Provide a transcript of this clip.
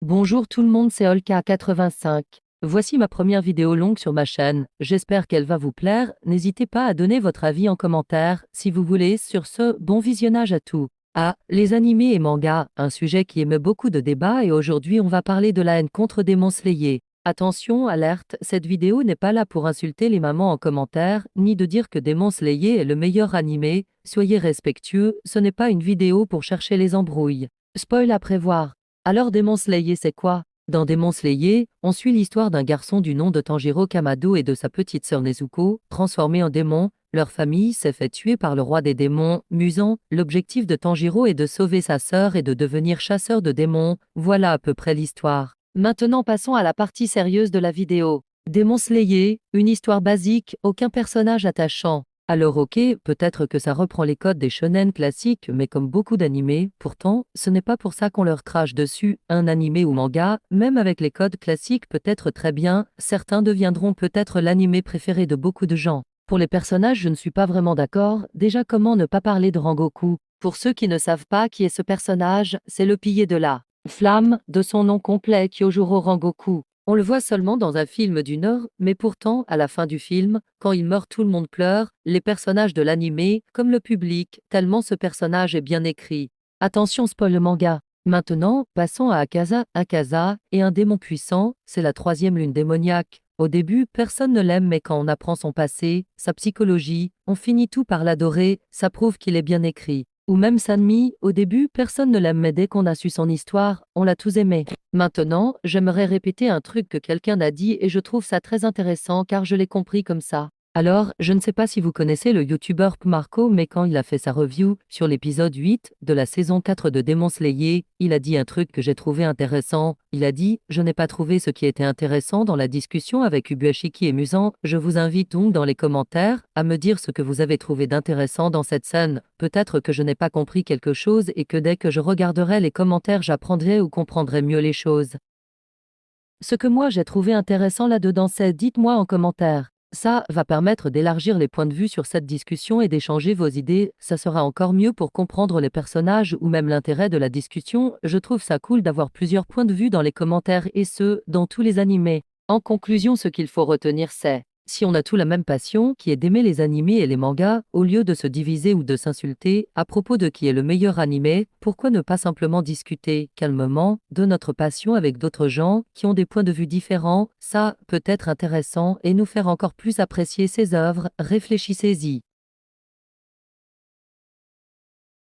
Bonjour tout le monde, c'est Olka85. Voici ma première vidéo longue sur ma chaîne, j'espère qu'elle va vous plaire, n'hésitez pas à donner votre avis en commentaire, si vous voulez, sur ce, bon visionnage à tous. Ah, les animés et mangas, un sujet qui émeut beaucoup de débats et aujourd'hui on va parler de la haine contre Demon Slayer. Attention, alerte, cette vidéo n'est pas là pour insulter les mamans en commentaire, ni de dire que Demon Slayer est le meilleur animé, soyez respectueux, ce n'est pas une vidéo pour chercher les embrouilles. Spoil à prévoir. Alors Demon Slayer c'est quoi? Dans Demon Slayer, on suit l'histoire d'un garçon du nom de Tanjiro Kamado et de sa petite sœur Nezuko, transformés en démons. Leur famille s'est fait tuer par le roi des démons, Musan. L'objectif de Tanjiro est de sauver sa sœur et de devenir chasseur de démons. Voilà à peu près l'histoire. Maintenant passons à la partie sérieuse de la vidéo. Demon Slayer, une histoire basique, aucun personnage attachant. Alors ok, peut-être que ça reprend les codes des shonen classiques, mais comme beaucoup d'animés, pourtant, ce n'est pas pour ça qu'on leur crache dessus. Un animé ou manga, même avec les codes classiques peut être très bien, certains deviendront peut-être l'animé préféré de beaucoup de gens. Pour les personnages, je ne suis pas vraiment d'accord. Déjà, comment ne pas parler de Rengoku? Pour ceux qui ne savent pas qui est ce personnage, c'est le pilier de la flamme, de son nom complet Kyojuro Rengoku. On le voit seulement dans un film du Nord, mais pourtant, à la fin du film, quand il meurt tout le monde pleure, les personnages de l'animé, comme le public, tellement ce personnage est bien écrit. Attention spoil le manga. Maintenant, passons à Akaza. Akaza est un démon puissant, c'est la troisième lune démoniaque. Au début, personne ne l'aime mais quand on apprend son passé, sa psychologie, on finit tout par l'adorer, ça prouve qu'il est bien écrit. Ou même Sanmi, au début, personne ne l'aime mais dès qu'on a su son histoire, on l'a tous aimé. Maintenant, j'aimerais répéter un truc que quelqu'un a dit et je trouve ça très intéressant car je l'ai compris comme ça. Alors, je ne sais pas si vous connaissez le youtubeur Marco, mais quand il a fait sa review sur l'épisode 8 de la saison 4 de Demon Slayer, il a dit un truc que j'ai trouvé intéressant. Il a dit « Je n'ai pas trouvé ce qui était intéressant dans la discussion avec Ubuashiki et Musan. Je vous invite donc dans les commentaires à me dire ce que vous avez trouvé d'intéressant dans cette scène. Peut-être que je n'ai pas compris quelque chose et que dès que je regarderai les commentaires j'apprendrai ou comprendrai mieux les choses. Ce que moi j'ai trouvé intéressant là-dedans c'est dites-moi en commentaire. Ça va permettre d'élargir les points de vue sur cette discussion et d'échanger vos idées, ça sera encore mieux pour comprendre les personnages ou même l'intérêt de la discussion, je trouve ça cool d'avoir plusieurs points de vue dans les commentaires et ce, dans tous les animés. En conclusion, ce qu'il faut retenir c'est, si on a tous la même passion, qui est d'aimer les animés et les mangas, au lieu de se diviser ou de s'insulter, à propos de qui est le meilleur animé, pourquoi ne pas simplement discuter, calmement, de notre passion avec d'autres gens, qui ont des points de vue différents, ça peut être intéressant et nous faire encore plus apprécier ces œuvres, réfléchissez-y.